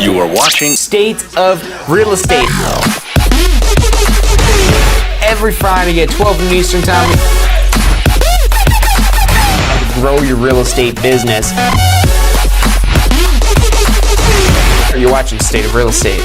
You are watching State of Real Estate. Every Friday at 12 noon Eastern Time. Grow your real estate business. You're watching State of Real Estate.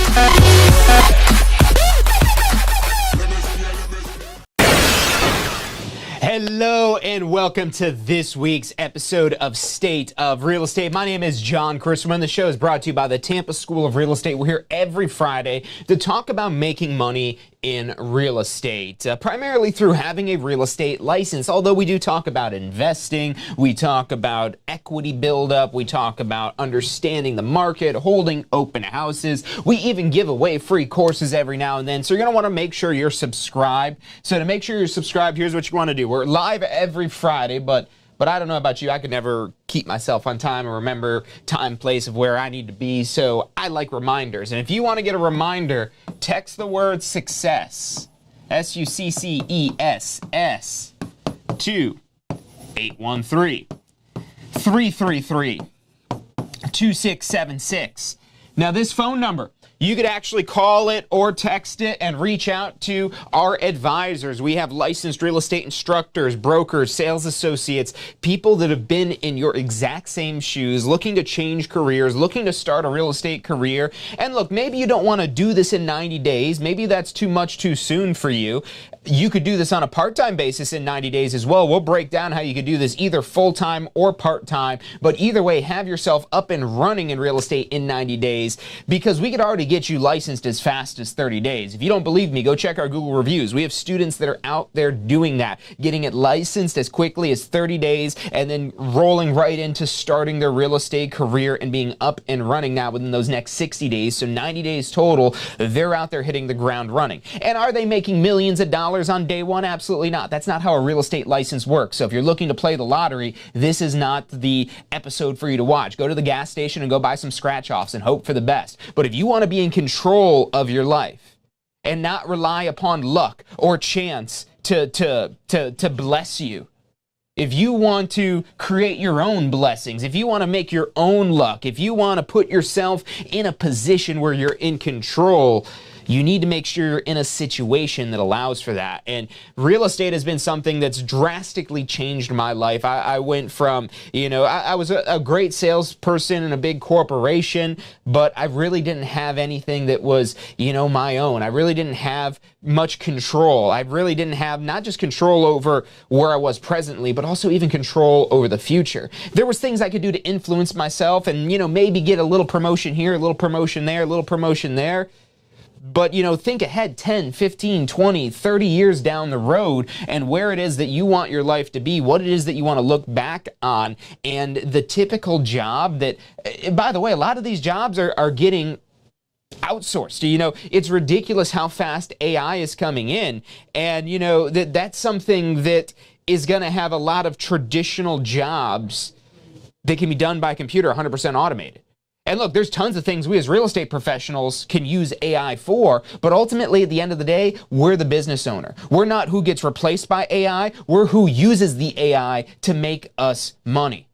Hello and welcome to this week's episode of State of Real Estate. My name is Jon Carissimo and the show is brought to you by the Tampa School of Real Estate. We're here every Friday to talk about making money in real estate, primarily through having a real estate license. Although we do talk about investing, we talk about equity buildup, we talk about understanding the market, holding open houses. We even give away free courses every now and then. So you're going to want to make sure you're subscribed. So to make sure you're subscribed, here's what you want to do. We're live every Friday, but I don't know about you. I could never keep myself on time or remember time, place of where I need to be. So I like reminders. And if you want to get a reminder, text the word success, SUCCESS, to 813-333-2676. Now this phone number, you could actually call it or text it and reach out to our advisors. We have licensed real estate instructors, brokers, sales associates, people that have been in your exact same shoes, looking to change careers, looking to start a real estate career. And look, maybe you don't want to do this in 90 days. Maybe that's too much too soon for you. You could do this on a part-time basis in 90 days as well. We'll break down how you could do this either full-time or part-time. But either way, have yourself up and running in real estate in 90 days because we could already get you licensed as fast as 30 days. If you don't believe me, go check our Google reviews. We have students that are out there doing that, getting it licensed as quickly as 30 days and then rolling right into starting their real estate career and being up and running now within those next 60 days. So 90 days total, they're out there hitting the ground running. And are they making millions of dollars on day one? Absolutely not. That's not how a real estate license works. So if you're looking to play the lottery, this is not the episode for you to watch. Go to the gas station and go buy some scratch-offs and hope for the best. But if you want to be in control of your life and not rely upon luck or chance to bless you, if you want to create your own blessings, if you want to make your own luck, if you want to put yourself in a position where you're in control, you need to make sure you're in a situation that allows for that. And real estate has been something that's drastically changed my life. I went from, I was a great salesperson in a big corporation, but I really didn't have anything that was, my own. I really didn't have much control. I really didn't have not just control over where I was presently, but also even control over the future. There was things I could do to influence myself and, maybe get a little promotion here, a little promotion there, a little promotion there. But, think ahead 10, 15, 20, 30 years down the road and where it is that you want your life to be, what it is that you want to look back on, and the typical job that, by the way, a lot of these jobs are getting outsourced. It's ridiculous how fast AI is coming in, and, that's something that is going to have a lot of traditional jobs that can be done by computer 100% automated. And look, there's tons of things we as real estate professionals can use AI for, but ultimately at the end of the day, we're the business owner. We're not who gets replaced by AI, we're who uses the AI to make us money.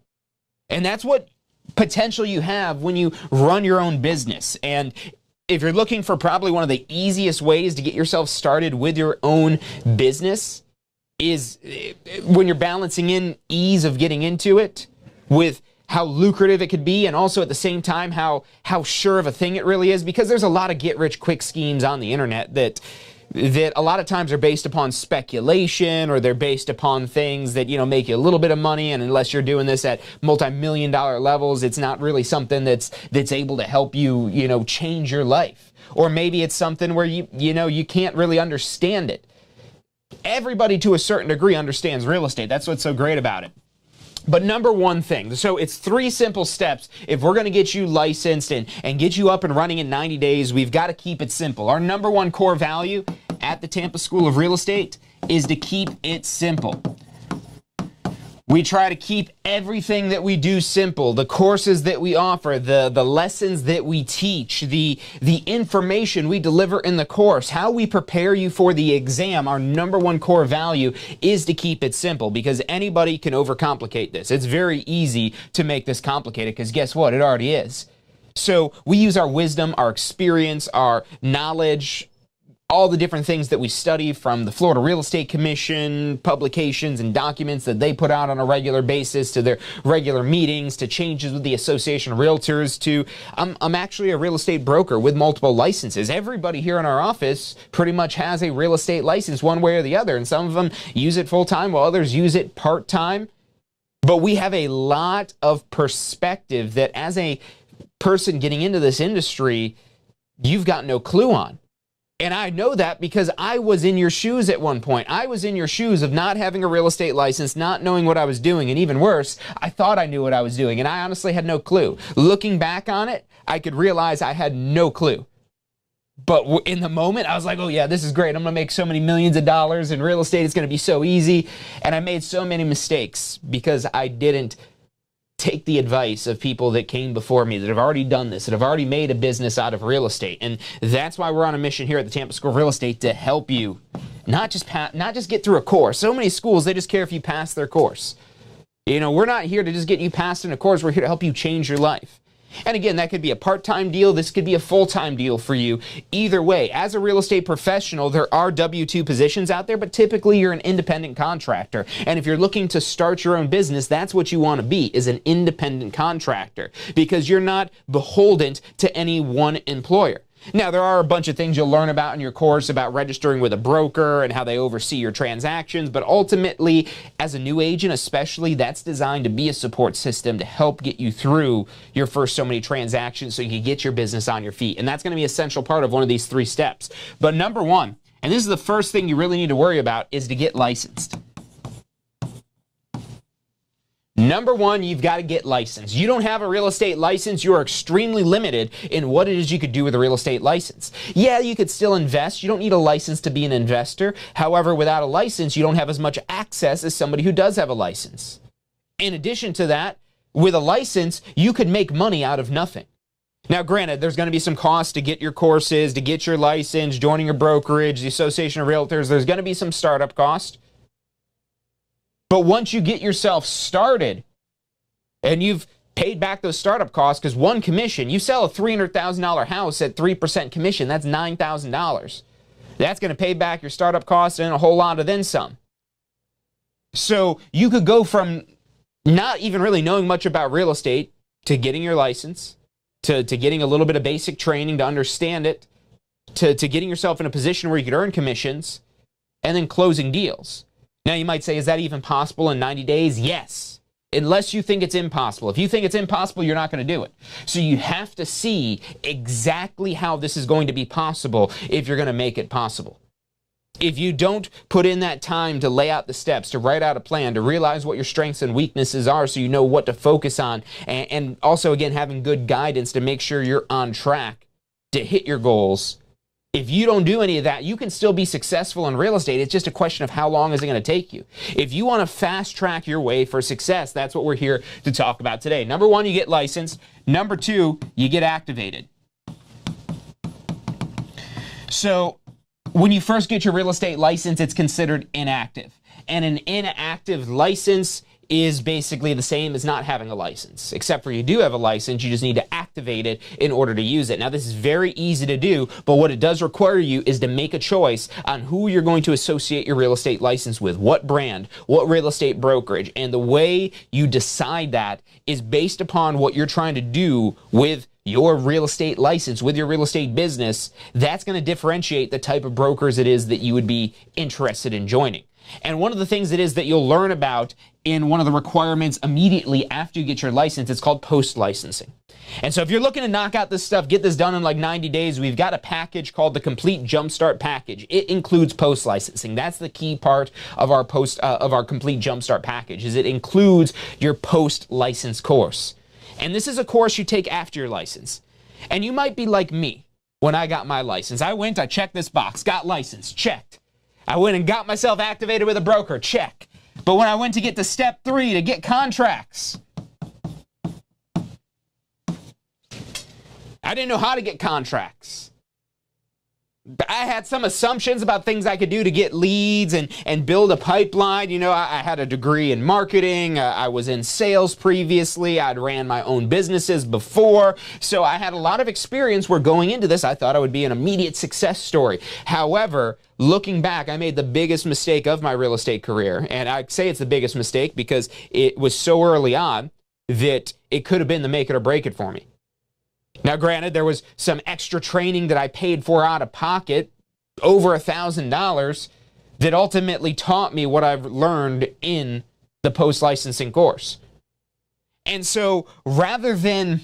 And that's what potential you have when you run your own business. And if you're looking for probably one of the easiest ways to get yourself started with your own business is when you're balancing in ease of getting into it with how lucrative it could be, and also at the same time how sure of a thing it really is, because there's a lot of get-rich-quick schemes on the internet that a lot of times are based upon speculation, or they're based upon things that, make you a little bit of money, and unless you're doing this at multi-million-dollar levels, it's not really something that's able to help you, change your life. Or maybe it's something where you can't really understand it. Everybody to a certain degree understands real estate. That's what's so great about it. But number one thing, so it's 3 simple steps. If we're going to get you licensed and get you up and running in 90 days, we've got to keep it simple. Our number one core value at the Tampa School of Real Estate is to keep it simple. We try to keep everything that we do simple. The courses that we offer, the lessons that we teach, the information we deliver in the course, how we prepare you for the exam, our number one core value is to keep it simple, because anybody can overcomplicate this. It's very easy to make this complicated, because guess what? It already is. So we use our wisdom, our experience, our knowledge, all the different things that we study from the Florida Real Estate Commission, publications and documents that they put out on a regular basis, to their regular meetings, to changes with the Association of Realtors, to I'm actually a real estate broker with multiple licenses. Everybody here in our office pretty much has a real estate license one way or the other, and some of them use it full-time while others use it part-time. But we have a lot of perspective that as a person getting into this industry, you've got no clue on. And I know that because I was in your shoes at one point. I was in your shoes of not having a real estate license, not knowing what I was doing, and even worse, I thought I knew what I was doing, and I honestly had no clue. Looking back on it, I could realize I had no clue. But in the moment, I was like, oh yeah, this is great. I'm going to make so many millions of dollars in real estate. It's going to be so easy. And I made so many mistakes because I didn't take the advice of people that came before me that have already done this, that have already made a business out of real estate. And that's why we're on a mission here at the Tampa School of Real Estate to help you not just get through a course. So many schools, they just care if you pass their course. You know, we're not here to just get you passed in a course. We're here to help you change your life. And again, that could be a part-time deal. This could be a full-time deal for you. Either way, as a real estate professional, there are W-2 positions out there, but typically you're an independent contractor. And if you're looking to start your own business, that's what you want to be, is an independent contractor, because you're not beholden to any one employer. Now, there are a bunch of things you'll learn about in your course about registering with a broker and how they oversee your transactions, but ultimately, as a new agent especially, that's designed to be a support system to help get you through your first so many transactions so you can get your business on your feet. And that's going to be an essential part of one of these 3 steps. But number 1, and this is the first thing you really need to worry about, is to get licensed. Number 1, you've got to get licensed. You don't have a real estate license, you are extremely limited in what it is you could do with a real estate license. Yeah, you could still invest. You don't need a license to be an investor. However, without a license, you don't have as much access as somebody who does have a license. In addition to that, with a license, you could make money out of nothing. Now, granted, there's going to be some costs to get your courses, to get your license, joining your brokerage, the Association of Realtors. There's going to be some startup cost. But once you get yourself started and you've paid back those startup costs, because one commission, you sell a $300,000 house at 3% commission, that's $9,000. That's going to pay back your startup costs and a whole lot of then some. So you could go from not even really knowing much about real estate to getting your license, to getting a little bit of basic training to understand it, to getting yourself in a position where you could earn commissions, and then closing deals. Now, you might say, is that even possible in 90 days? Yes, unless you think it's impossible. If you think it's impossible, you're not going to do it. So you have to see exactly how this is going to be possible if you're going to make it possible. If you don't put in that time to lay out the steps, to write out a plan, to realize what your strengths and weaknesses are so you know what to focus on, and also, again, having good guidance to make sure you're on track to hit your goals. If you don't do any of that, you can still be successful in real estate. It's just a question of how long is it going to take you. If you want to fast track your way for success, that's what we're here to talk about today. Number 1, you get licensed. Number 2, you get activated. So when you first get your real estate license, it's considered inactive. And an inactive license is basically the same as not having a license, except for you do have a license, you just need to activate it in order to use it. Now, this is very easy to do, but what it does require you is to make a choice on who you're going to associate your real estate license with, what brand, what real estate brokerage, and the way you decide that is based upon what you're trying to do with your real estate license, with your real estate business. That's going to differentiate the type of brokers it is that you would be interested in joining. And one of the things it is that you'll learn about in one of the requirements immediately after you get your license, it's called post-licensing. And so if you're looking to knock out this stuff, get this done in like 90 days, we've got a package called the Complete Jumpstart Package. It includes post-licensing. That's the key part of our Complete Jumpstart Package, is it includes your post-license course. And this is a course you take after your license. And you might be like me when I got my license. I checked this box, got licensed, checked. I went and got myself activated with a broker, check. But when I went to get to step 3 to get contracts, I didn't know how to get contracts. I had some assumptions about things I could do to get leads and build a pipeline. You know, I had a degree in marketing. I was in sales previously. I'd ran my own businesses before. So I had a lot of experience where going into this, I thought I would be an immediate success story. However, looking back, I made the biggest mistake of my real estate career. And I say it's the biggest mistake because it was so early on that it could have been the make it or break it for me. Now, granted, there was some extra training that I paid for out of pocket, over $1,000, that ultimately taught me what I've learned in the post-licensing course. And so rather than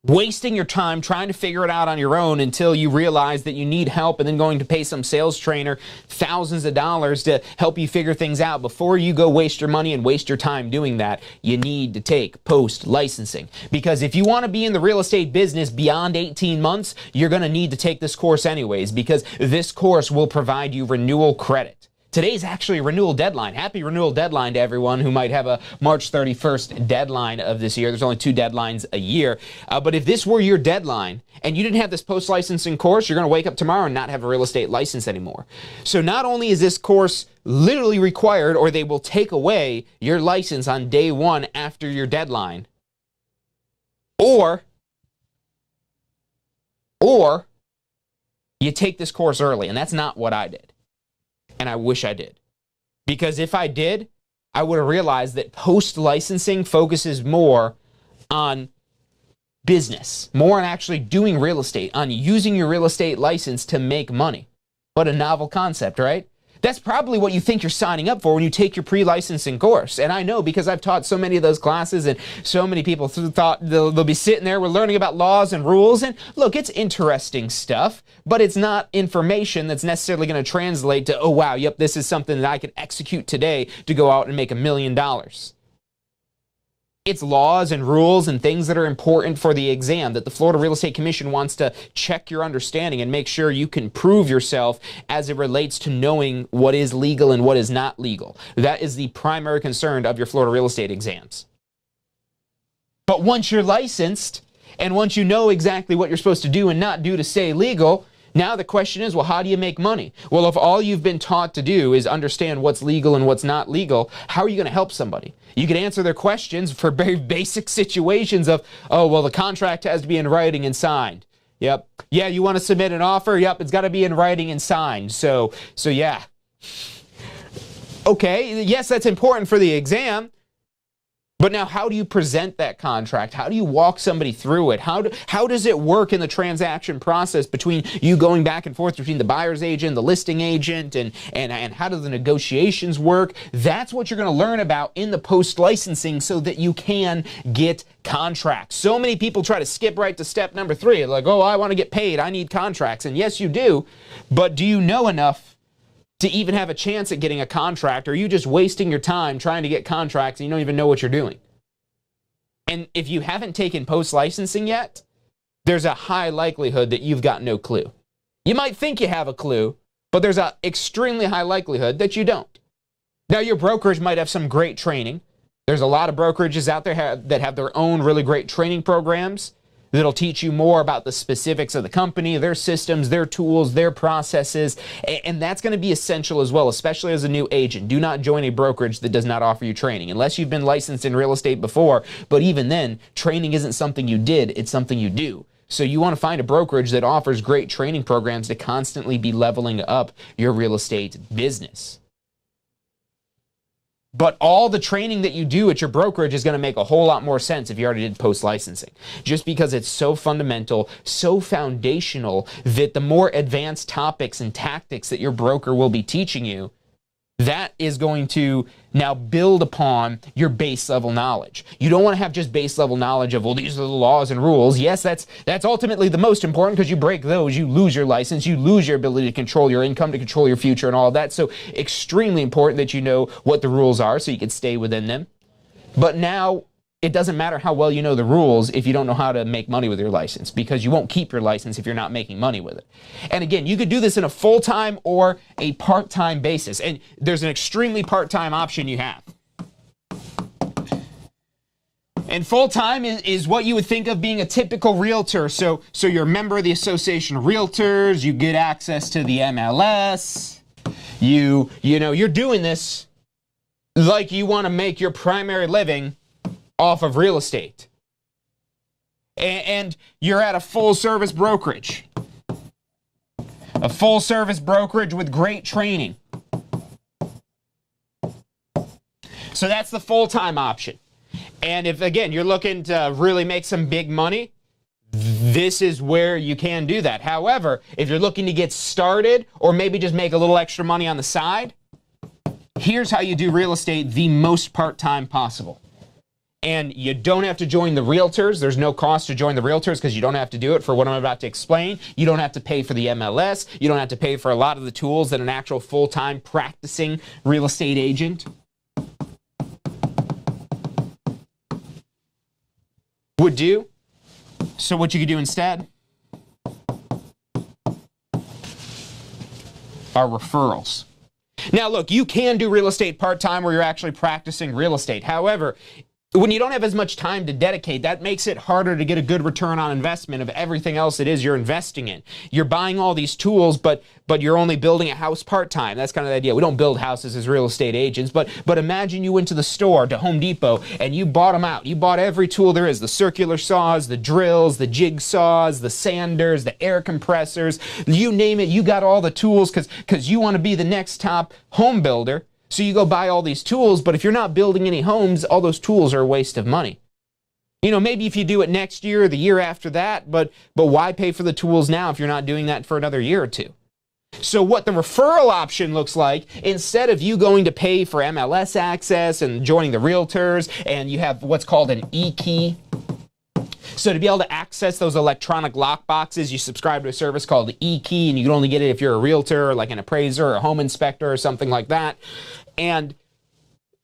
wasting your time trying to figure it out on your own until you realize that you need help and then going to pay some sales trainer thousands of dollars to help you figure things out, before you go waste your money and waste your time doing that, you need to take post-licensing. Because if you want to be in the real estate business beyond 18 months, you're going to need to take this course anyways, because this course will provide you renewal credit. Today's actually a renewal deadline. Happy renewal deadline to everyone who might have a March 31st deadline of this year. There's only 2 deadlines a year. But if this were your deadline and you didn't have this post-licensing course, you're going to wake up tomorrow and not have a real estate license anymore. So not only is this course literally required, or they will take away your license on day 1 after your deadline, or you take this course early, and that's not what I did. And I wish I did. Because if I did, I would have realized that post-licensing focuses more on business, more on actually doing real estate, on using your real estate license to make money. What a novel concept, right? That's probably what you think you're signing up for when you take your pre-licensing course. And I know, because I've taught so many of those classes, and so many people thought they'll be sitting there, we're learning about laws and rules. And look, it's interesting stuff, but it's not information that's necessarily going to translate to, oh wow, yep, this is something that I can execute today to go out and make $1 million. It's laws and rules and things that are important for the exam that the Florida Real Estate Commission wants to check your understanding and make sure you can prove yourself as it relates to knowing what is legal and what is not legal. That is the primary concern of your Florida real estate exams. But once you're licensed and once you know exactly what you're supposed to do and not do to stay legal, now the question is, well, how do you make money? Well, if all you've been taught to do is understand what's legal and what's not legal, how are you going to help somebody? You can answer their questions for very basic situations of, oh, well, the contract has to be in writing and signed. Yep. Yeah, you want to submit an offer? Yep, it's got to be in writing and signed. So yeah. Okay, yes, that's important for the exam. But now, how do you present that contract? How do you walk somebody through it? How does it work in the transaction process between you going back and forth between the buyer's agent, the listing agent, and how do the negotiations work? That's what you're going to learn about in the post-licensing so that you can get contracts. So many people try to skip right to step number 3. Like, oh, I want to get paid. I need contracts. And yes, you do. But do you know enough to even have a chance at getting a contract, or are you just wasting your time trying to get contracts and you don't even know what you're doing? And if you haven't taken post-licensing yet, there's a high likelihood that you've got no clue. You might think you have a clue, but there's an extremely high likelihood that you don't. Now, your brokerage might have some great training. There's a lot of brokerages out there that have their own really great training programs that'll teach you more about the specifics of the company, their systems, their tools, their processes, and that's going to be essential as well, especially as a new agent. Do not join a brokerage that does not offer you training, unless you've been licensed in real estate before, but even then, training isn't something you did, it's something you do. So you want to find a brokerage that offers great training programs to constantly be leveling up your real estate business. But all the training that you do at your brokerage is going to make a whole lot more sense if you already did post-licensing. Just because it's so fundamental, so foundational, that the more advanced topics and tactics that your broker will be teaching you, that is going to now build upon your base level knowledge. You don't want to have just base level knowledge of, well, these are the laws and rules. Yes, that's ultimately the most important, because you break those, you lose your license, you lose your ability to control your income, to control your future and all of that. So extremely important that you know what the rules are so you can stay within them. But now it doesn't matter how well you know the rules if you don't know how to make money with your license, because you won't keep your license if you're not making money with it. And again, you could do this in a full-time or a part-time basis, and there's an extremely part-time option you have. And full-time is what you would think of being a typical realtor. So you're a member of the Association of Realtors, you get access to the MLS, you know, you're doing this like you want to make your primary living off of real estate. And you're at a full-service brokerage. A full-service brokerage with great training. So that's the full-time option. And if, again, you're looking to really make some big money, this is where you can do that. However, if you're looking to get started or maybe just make a little extra money on the side, here's how you do real estate the most part-time possible. And you don't have to join the realtors. There's no cost to join the realtors because you don't have to do it for what I'm about to explain. You don't have to pay for the MLS. You don't have to pay for a lot of the tools that an actual full-time practicing real estate agent would do. So what you could do instead are referrals. Now look, you can do real estate part-time where you're actually practicing real estate. However, when you don't have as much time to dedicate, that makes it harder to get a good return on investment of everything else it is you're investing in. You're buying all these tools, but you're only building a house part-time. That's kind of the idea. We don't build houses as real estate agents, but imagine you went to the store, to Home Depot, and you bought them out. You bought every tool there is, the circular saws, the drills, the jigsaws, the sanders, the air compressors, you name it, you got all the tools because you want to be the next top home builder. So you go buy all these tools, but if you're not building any homes, all those tools are a waste of money. You know, maybe if you do it next year or the year after that, but why pay for the tools now if you're not doing that for another year or two? So what the referral option looks like, instead of you going to pay for MLS access and joining the realtors, and you have what's called an e-key. So to be able to access those electronic lock boxes, you subscribe to a service called e-key, and you can only get it if you're a realtor or like an appraiser or a home inspector or something like that. And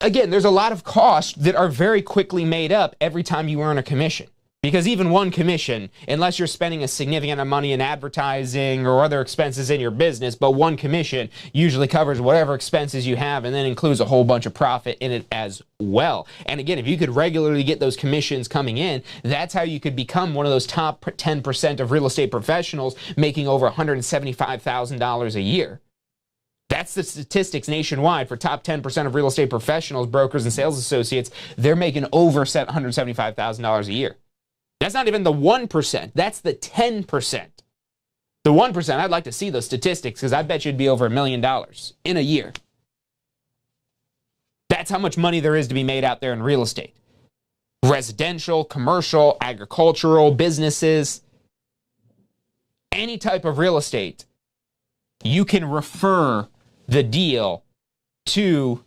again, there's a lot of costs that are very quickly made up every time you earn a commission. Because even one commission, unless you're spending a significant amount of money in advertising or other expenses in your business, but one commission usually covers whatever expenses you have and then includes a whole bunch of profit in it as well. And again, if you could regularly get those commissions coming in, that's how you could become one of those top 10% of real estate professionals making over $175,000 a year. That's the statistics nationwide for top 10% of real estate professionals, brokers, and sales associates. They're making over $175,000 a year. That's not even the 1%. That's the 10%. The 1%, I'd like to see those statistics because I bet you'd be over $1 million in a year. That's how much money there is to be made out there in real estate. Residential, commercial, agricultural, businesses, any type of real estate, you can refer the deal to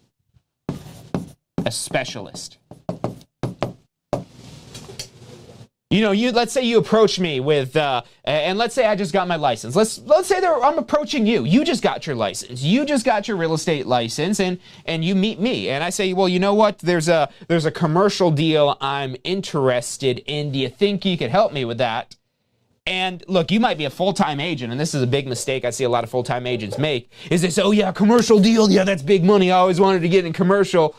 a specialist. You know, let's say you approach me with, and let's say I just got my license. Let's say I'm approaching you. You just got your license. You just got your real estate license, and you meet me, and I say, well, you know what? There's a commercial deal I'm interested in. Do you think you could help me with that? And look, you might be a full-time agent, and this is a big mistake I see a lot of full-time agents make, is they say, oh yeah, commercial deal, yeah, that's big money, I always wanted to get in commercial.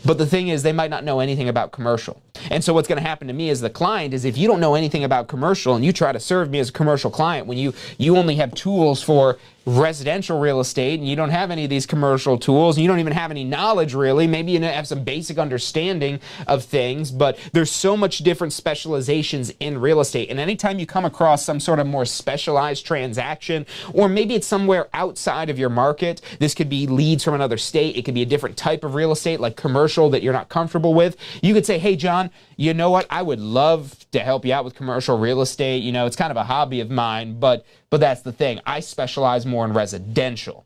But the thing is, they might not know anything about commercial. And so what's going to happen to me as the client is if you don't know anything about commercial and you try to serve me as a commercial client when you only have tools for residential real estate and you don't have any of these commercial tools and you don't even have any knowledge really, maybe you have some basic understanding of things, but there's so much different specializations in real estate. And anytime you come across some sort of more specialized transaction, or maybe it's somewhere outside of your market, this could be leads from another state, it could be a different type of real estate like commercial that you're not comfortable with, you could say, hey John, you know what, I would love to help you out with commercial real estate. You know, it's kind of a hobby of mine, but that's the thing. I specialize more in residential.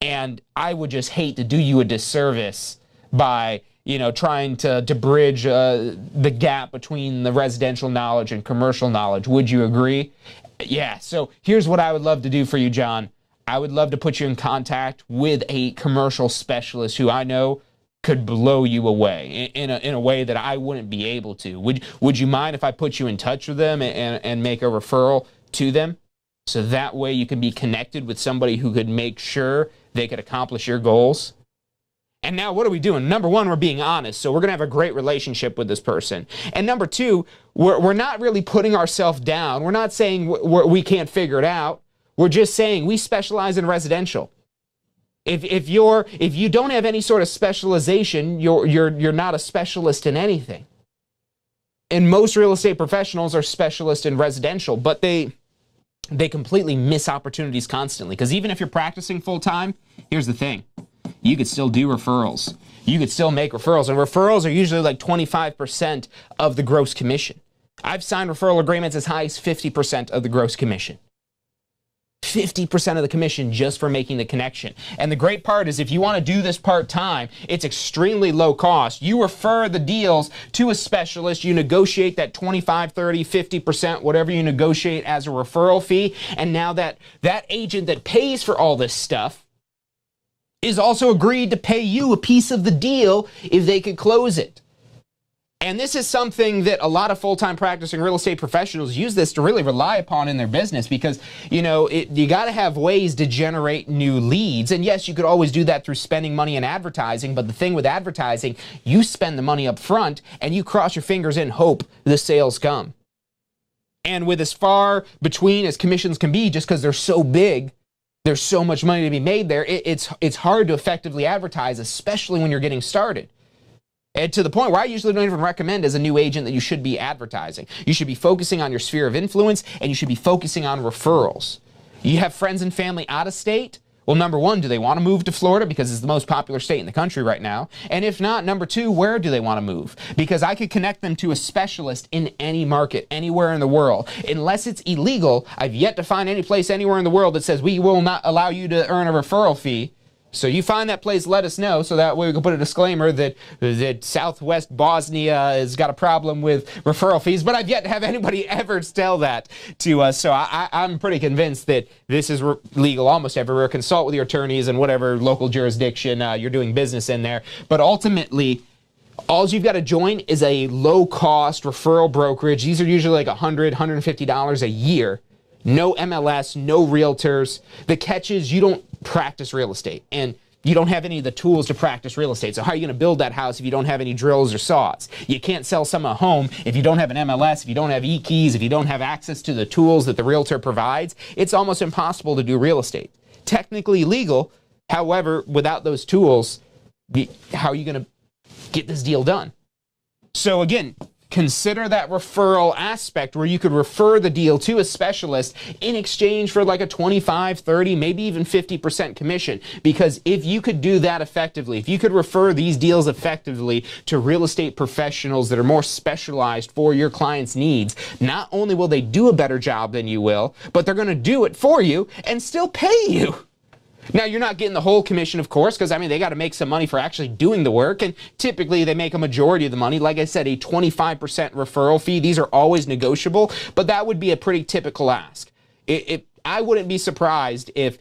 And I would just hate to do you a disservice by, you know, trying to bridge the gap between the residential knowledge and commercial knowledge. Would you agree? Yeah, so here's what I would love to do for you, John. I would love to put you in contact with a commercial specialist who I know could blow you away in a way that I wouldn't be able to. Would you mind if I put you in touch with them and make a referral to them? So that way you can be connected with somebody who could make sure they could accomplish your goals. And now what are we doing? Number one, we're being honest. So we're going to have a great relationship with this person. And number two, we're not really putting ourselves down. We're not saying we can't figure it out. We're just saying we specialize in residential. If you don't have any sort of specialization, you're not a specialist in anything. And most real estate professionals are specialists in residential, but they completely miss opportunities constantly. Because even if you're practicing full time, here's the thing. You could still do referrals. You could still make referrals. And referrals are usually like 25% of the gross commission. I've signed referral agreements as high as 50% of the gross commission. 50% of the commission just for making the connection. And the great part is if you want to do this part-time, it's extremely low cost. You refer the deals to a specialist. You negotiate that 25, 30, 50%, whatever you negotiate as a referral fee. And now that agent that pays for all this stuff is also agreed to pay you a piece of the deal if they could close it. And this is something that a lot of full-time practicing real estate professionals use this to really rely upon in their business because, you know, you got to have ways to generate new leads. And yes, you could always do that through spending money in advertising. But the thing with advertising, you spend the money up front and you cross your fingers and hope the sales come. And with as far between as commissions can be, just because they're so big, there's so much money to be made there, it's hard to effectively advertise, especially when you're getting started. And to the point where I usually don't even recommend as a new agent that you should be advertising. You should be focusing on your sphere of influence, and you should be focusing on referrals. You have friends and family out of state? Well, number one, do they want to move to Florida because it's the most popular state in the country right now? And if not, number two, where do they want to move? Because I could connect them to a specialist in any market, anywhere in the world. Unless it's illegal, I've yet to find any place anywhere in the world that says we will not allow you to earn a referral fee. So you find that place, let us know, so that way we can put a disclaimer that Southwest Bosnia has got a problem with referral fees. But I've yet to have anybody ever tell that to us. So I'm pretty convinced that this is legal almost everywhere. Consult with your attorneys in whatever local jurisdiction you're doing business in there. But ultimately, all you've got to join is a low-cost referral brokerage. These are usually like $100, $150 a year. No MLS, no realtors. The catch is you don't practice real estate and you don't have any of the tools to practice real estate. So how are you going to build that house if you don't have any drills or saws? You can't sell someone a home if you don't have an MLS, if you don't have e-keys, if you don't have access to the tools that the realtor provides. It's almost impossible to do real estate. Technically legal, however, without those tools, how are you going to get this deal done? So again, consider that referral aspect where you could refer the deal to a specialist in exchange for like a 25, 30, maybe even 50% commission. Because if you could do that effectively, if you could refer these deals effectively to real estate professionals that are more specialized for your client's needs, not only will they do a better job than you will, but they're going to do it for you and still pay you. Now, you're not getting the whole commission, of course, because, I mean, they got to make some money for actually doing the work, and typically they make a majority of the money. Like I said, a 25% referral fee. These are always negotiable, but that would be a pretty typical ask. I wouldn't be surprised if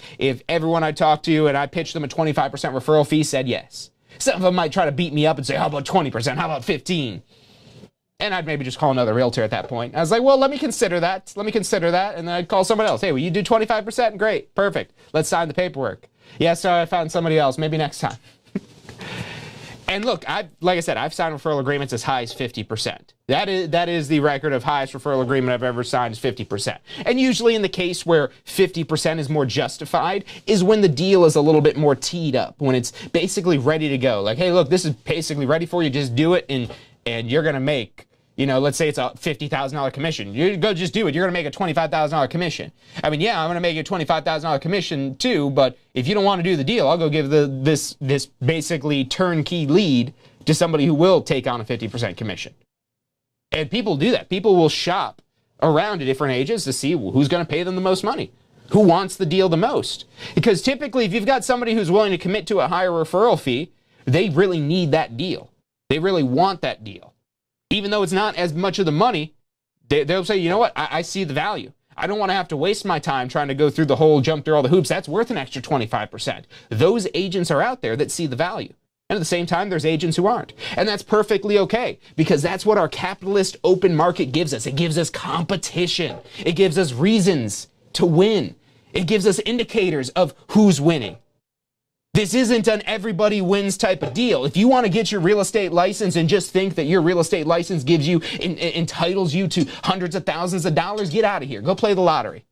everyone I talked to and I pitched them a 25% referral fee said yes. Some of them might try to beat me up and say, how about 20%? How about 15%? And I'd maybe just call another realtor at that point. I was like, well, let me consider that. Let me consider that. And then I'd call someone else. Hey, will you do 25%? Great. Perfect. Let's sign the paperwork. Yeah, sorry, I found somebody else. Maybe next time. And look, like I said, I've signed referral agreements as high as 50%. That is the record of highest referral agreement I've ever signed is 50%. And usually in the case where 50% is more justified is when the deal is a little bit more teed up, when it's basically ready to go. Like, hey, look, this is basically ready for you. Just do it and you're going to make, you know, let's say it's a $50,000 commission. You go just do it. You're going to make a $25,000 commission. I mean, yeah, I'm going to make a $25,000 commission too, but if you don't want to do the deal, I'll go give this basically turnkey lead to somebody who will take on a 50% commission. And people do that. People will shop around to different agents to see who's going to pay them the most money, who wants the deal the most. Because typically, if you've got somebody who's willing to commit to a higher referral fee, they really need that deal. They really want that deal. Even though it's not as much of the money, they'll say, you know what, I see the value. I don't want to have to waste my time trying to go through the whole, jump through all the hoops. That's worth an extra 25%. Those agents are out there that see the value. And at the same time, there's agents who aren't. And that's perfectly okay, because that's what our capitalist open market gives us. It gives us competition. It gives us reasons to win. It gives us indicators of who's winning. This isn't an everybody wins type of deal. If you want to get your real estate license and just think that your real estate license gives you, entitles you to hundreds of thousands of dollars, get out of here. Go play the lottery.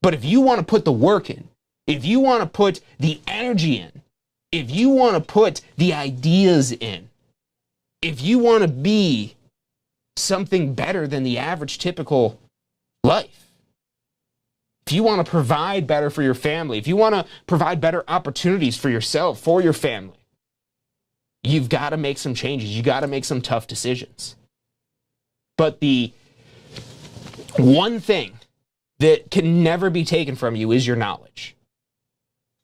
But if you want to put the work in, if you want to put the energy in, if you want to put the ideas in, if you want to be something better than the average typical life, if you want to provide better for your family, if you want to provide better opportunities for yourself, for your family, you've got to make some changes. You got to make some tough decisions. But the one thing that can never be taken from you is your knowledge.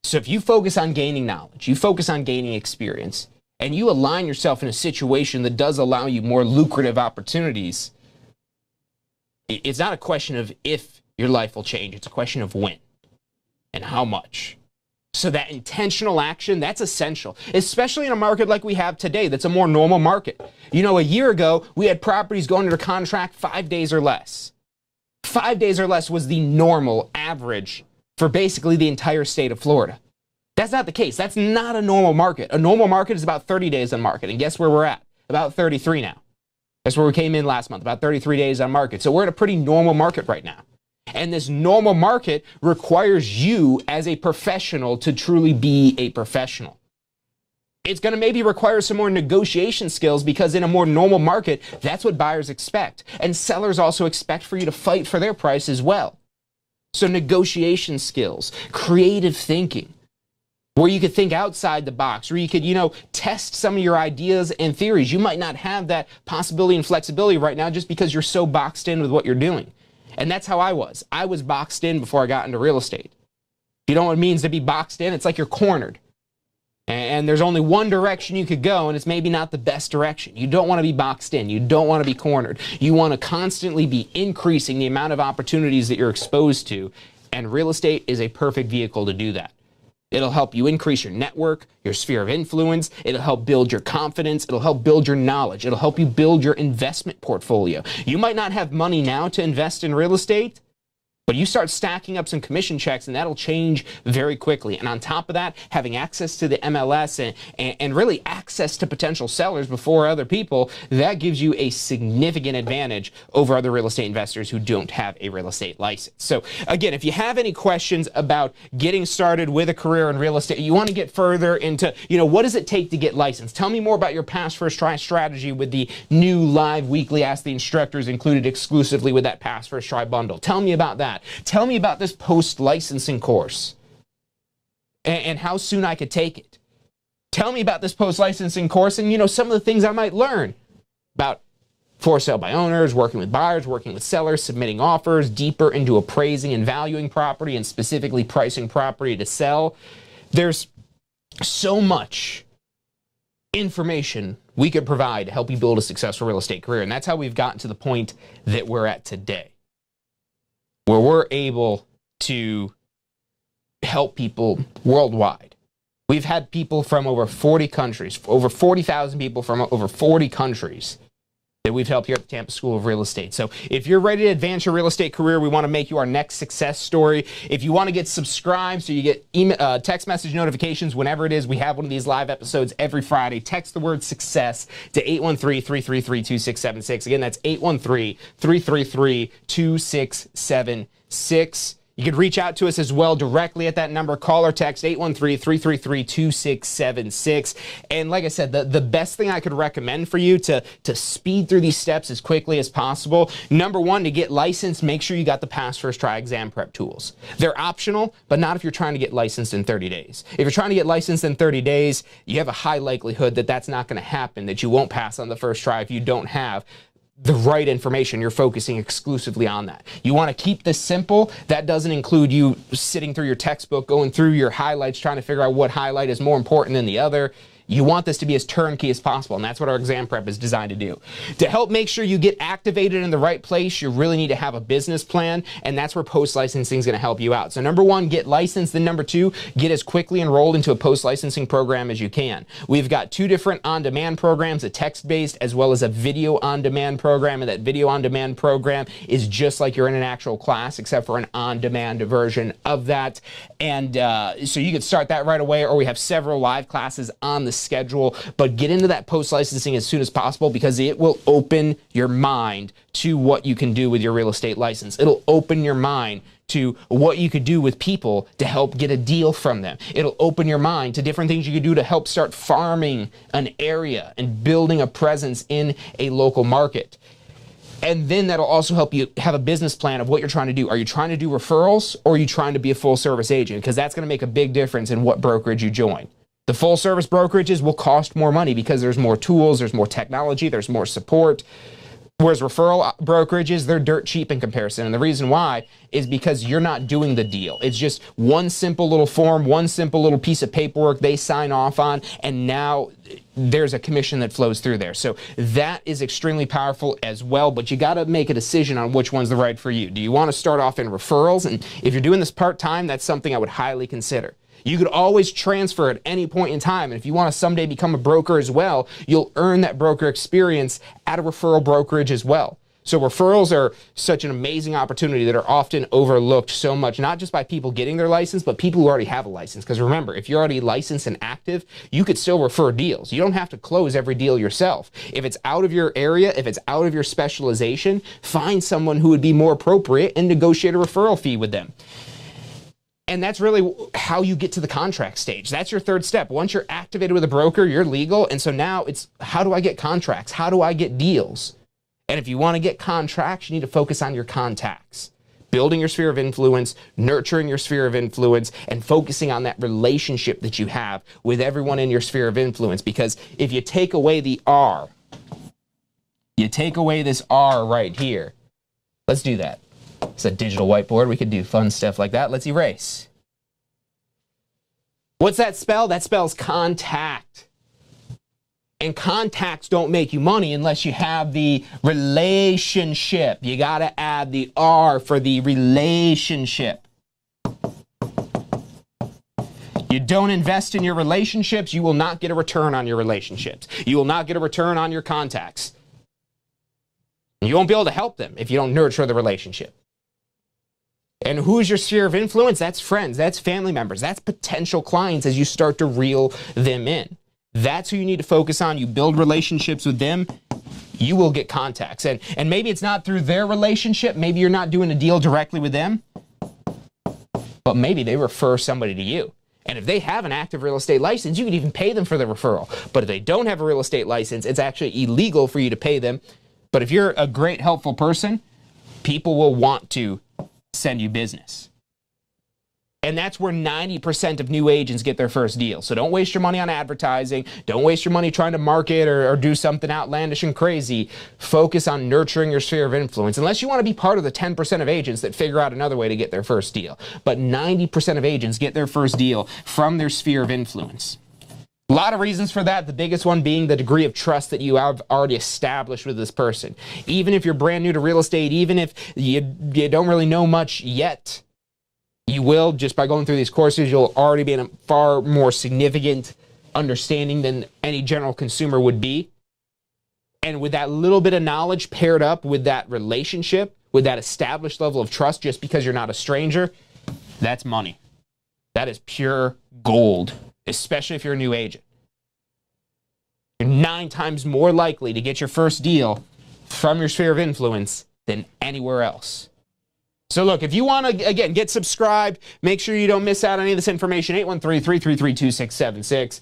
So if you focus on gaining knowledge, you focus on gaining experience, and you align yourself in a situation that does allow you more lucrative opportunities, it's not a question of if your life will change. It's a question of when and how much. So that intentional action, that's essential, especially in a market like we have today that's a more normal market. You know, a year ago, we had properties going under contract 5 days or less. 5 days or less was the normal average for basically the entire state of Florida. That's not the case. That's not a normal market. A normal market is about 30 days on market. And guess where we're at? About 33 now. That's where we came in last month, about 33 days on market. So we're at a pretty normal market right now. And this normal market requires you as a professional to truly be a professional. It's going to maybe require some more negotiation skills because in a more normal market, that's what buyers expect. And sellers also expect for you to fight for their price as well. So negotiation skills, creative thinking, where you could think outside the box, where you could, test some of your ideas and theories. You might not have that possibility and flexibility right now just because you're so boxed in with what you're doing. And that's how I was. I was boxed in before I got into real estate. You know what it means to be boxed in? It's like you're cornered. And there's only one direction you could go, and it's maybe not the best direction. You don't want to be boxed in. You don't want to be cornered. You want to constantly be increasing the amount of opportunities that you're exposed to, and real estate is a perfect vehicle to do that. It'll help you increase your network, your sphere of influence. It'll help build your confidence. It'll help build your knowledge. It'll help you build your investment portfolio. You might not have money now to invest in real estate, but you start stacking up some commission checks and that'll change very quickly. And on top of that, having access to the MLS and really access to potential sellers before other people, that gives you a significant advantage over other real estate investors who don't have a real estate license. So again, if you have any questions about getting started with a career in real estate, you want to get further into, what does it take to get licensed? Tell me more about your Pass First Try strategy with the new live weekly Ask the Instructors included exclusively with that Pass First Try bundle. Tell me about that. Tell me about this post-licensing course and how soon I could take it. Tell me about this post-licensing course and, some of the things I might learn about for sale by owners, working with buyers, working with sellers, submitting offers, deeper into appraising and valuing property and specifically pricing property to sell. There's so much information we could provide to help you build a successful real estate career. And that's how we've gotten to the point that we're at today, where we're able to help people worldwide. We've had people from over 40 countries, over 40,000 people from over 40 countries that we've helped here at the Tampa School of Real Estate. So if you're ready to advance your real estate career, we want to make you our next success story. If you want to get subscribed so you get text message notifications whenever it is we have one of these live episodes every Friday, text the word success to 813-333-2676. Again, that's 813-333-2676. You can reach out to us as well directly at that number. Call or text 813-333-2676. And like I said, the best thing I could recommend for you to speed through these steps as quickly as possible, number one, to get licensed, make sure you got the Pass First Try exam prep tools. They're optional, but not if you're trying to get licensed in 30 days. If you're trying to get licensed in 30 days, you have a high likelihood that that's not going to happen, that you won't pass on the first try if you don't have the right information. You're focusing exclusively on that. You want to keep this simple. That doesn't include you sitting through your textbook, going through your highlights, trying to figure out what highlight is more important than the other. You want this to be as turnkey as possible, and that's what our exam prep is designed to do. To help make sure you get activated in the right place, you really need to have a business plan, and that's where post-licensing is going to help you out. So number one, get licensed. Then number two, get as quickly enrolled into a post-licensing program as you can. We've got two different on-demand programs, a text-based as well as a video on-demand program, and that video on-demand program is just like you're in an actual class, except for an on-demand version of that. And so you can start that right away, or we have several live classes on the schedule, but get into that post-licensing as soon as possible because it will open your mind to what you can do with your real estate license. It'll open your mind to what you could do with people to help get a deal from them. It'll open your mind to different things you could do to help start farming an area and building a presence in a local market. And then that'll also help you have a business plan of what you're trying to do. Are you trying to do referrals, or are you trying to be a full service agent? Because that's going to make a big difference in what brokerage you join. The full service brokerages will cost more money because there's more tools, there's more technology, there's more support. Whereas referral brokerages, they're dirt cheap in comparison. And the reason why is because you're not doing the deal. It's just one simple little form, one simple little piece of paperwork they sign off on, and now there's a commission that flows through there. So that is extremely powerful as well, but you got to make a decision on which one's the right for you. Do you want to start off in referrals? And if you're doing this part-time, that's something I would highly consider. You could always transfer at any point in time, and if you want to someday become a broker as well, you'll earn that broker experience at a referral brokerage as well. So referrals are such an amazing opportunity that are often overlooked so much, not just by people getting their license, but people who already have a license. Because remember, if you're already licensed and active, you could still refer deals. You don't have to close every deal yourself. If it's out of your area, if it's out of your specialization, find someone who would be more appropriate and negotiate a referral fee with them. And that's really how you get to the contract stage. That's your third step. Once you're activated with a broker, you're legal. And so now it's, how do I get contracts? How do I get deals? And if you want to get contracts, you need to focus on your contacts. Building your sphere of influence, nurturing your sphere of influence, and focusing on that relationship that you have with everyone in your sphere of influence. Because if you take away the R, you take away this R right here. Let's do that. It's a digital whiteboard. We could do fun stuff like that. Let's erase. What's that spell? That spells contact. And contacts don't make you money unless you have the relationship. You got to add the R for the relationship. You don't invest in your relationships, you will not get a return on your relationships. You will not get a return on your contacts. You won't be able to help them if you don't nurture the relationship. And who's your sphere of influence? That's friends, that's family members, that's potential clients as you start to reel them in. That's who you need to focus on. You build relationships with them, you will get contacts. And maybe it's not through their relationship, maybe you're not doing a deal directly with them, but maybe they refer somebody to you. And if they have an active real estate license, you can even pay them for the referral. But if they don't have a real estate license, it's actually illegal for you to pay them. But if you're a great, helpful person, people will want to send you business. And that's where 90% of new agents get their first deal. So don't waste your money on advertising. Don't waste your money trying to market or do something outlandish and crazy. Focus on nurturing your sphere of influence, unless you want to be part of the 10% of agents that figure out another way to get their first deal. But 90% of agents get their first deal from their sphere of influence. A lot of reasons for that, the biggest one being the degree of trust that you have already established with this person. Even if you're brand new to real estate, even if you don't really know much yet, you will, just by going through these courses, you'll already be in a far more significant understanding than any general consumer would be. And with that little bit of knowledge paired up with that relationship, with that established level of trust, just because you're not a stranger, that's money. That is pure gold, especially if you're a new agent. You're 9 times more likely to get your first deal from your sphere of influence than anywhere else. So look, if you want to, again, get subscribed, make sure you don't miss out on any of this information, 813-333-2676.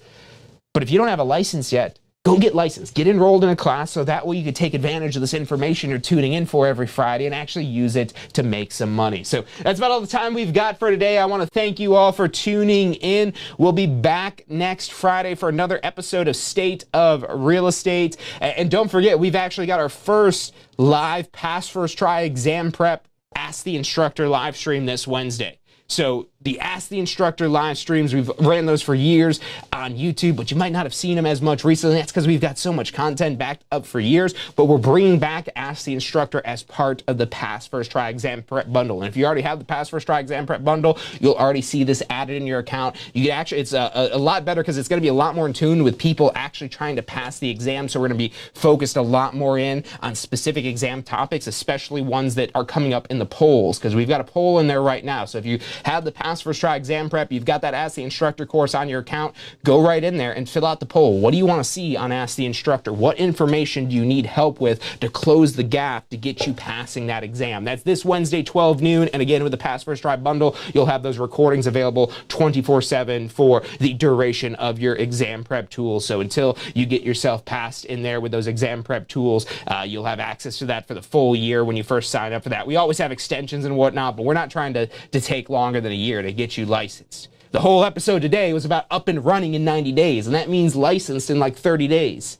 But if you don't have a license yet, go get licensed. Get enrolled in a class so that way you can take advantage of this information you're tuning in for every Friday and actually use it to make some money. So that's about all the time we've got for today. I want to thank you all for tuning in. We'll be back next Friday for another episode of State of Real Estate. And don't forget, we've actually got our first live Pass First Try exam prep Ask the Instructor live stream this Wednesday. So the Ask the Instructor live streams, we've ran those for years on YouTube, but you might not have seen them as much recently. That's because we've got so much content backed up for years, but we're bringing back Ask the Instructor as part of the Pass First Try Exam Prep Bundle. And if you already have the Pass First Try Exam Prep Bundle, you'll already see this added in your account. You can actually, it's a lot better because it's going to be a lot more in tune with people actually trying to pass the exam. So we're going to be focused a lot more in on specific exam topics, especially ones that are coming up in the polls, because we've got a poll in there right now. So if you have the Pass First Try Exam Prep, you've got that Ask the Instructor course on your account, go right in there and fill out the poll. What do you want to see on Ask the Instructor? What information do you need help with to close the gap to get you passing that exam? That's this Wednesday, 12 noon. And again, with the Pass First Try bundle, you'll have those recordings available 24/7 for the duration of your exam prep tools. So until you get yourself passed in there with those exam prep tools, you'll have access to that for the full year when you first sign up for that. We always have extensions and whatnot, but we're not trying to take longer than a year to get you licensed. The whole episode today was about up and running in 90 days, and that means licensed in like 30 days.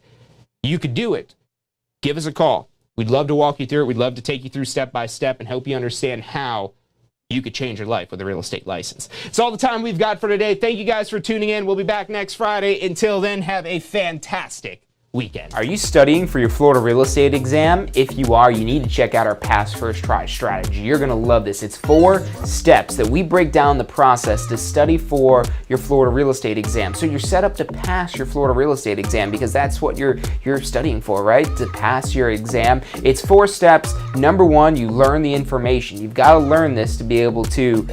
You could do it. Give us a call. We'd love to walk you through it. We'd love to take you through step by step and help you understand how you could change your life with a real estate license. It's all the time we've got for today. Thank you guys for tuning in. We'll be back next Friday. Until then, have a fantastic weekend. Are you studying for your Florida real estate exam? If you are, you need to check out our Pass First Try strategy. You're going to love this. It's 4 steps that we break down the process to study for your Florida real estate exam. So you're set up to pass your Florida real estate exam because that's what you're studying for, right? To pass your exam. It's 4 steps. Number 1, you learn the information. You've got to learn this to be able to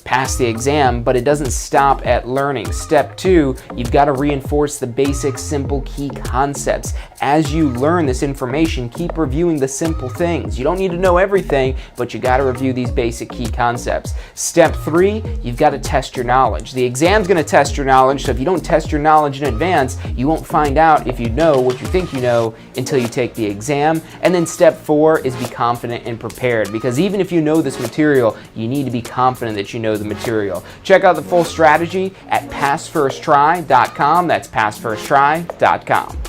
pass the exam, but it doesn't stop at learning. Step 2, you've got to reinforce the basic, simple, key concepts. As you learn this information, keep reviewing the simple things. You don't need to know everything, but you got to review these basic key concepts. Step 3, you've got to test your knowledge. The exam's going to test your knowledge, so if you don't test your knowledge in advance, you won't find out if you know what you think you know until you take the exam. And then step 4 is be confident and prepared, because even if you know this material, you need to be confident that you know the material. Check out the full strategy at passfirsttry.com. That's passfirsttry.com.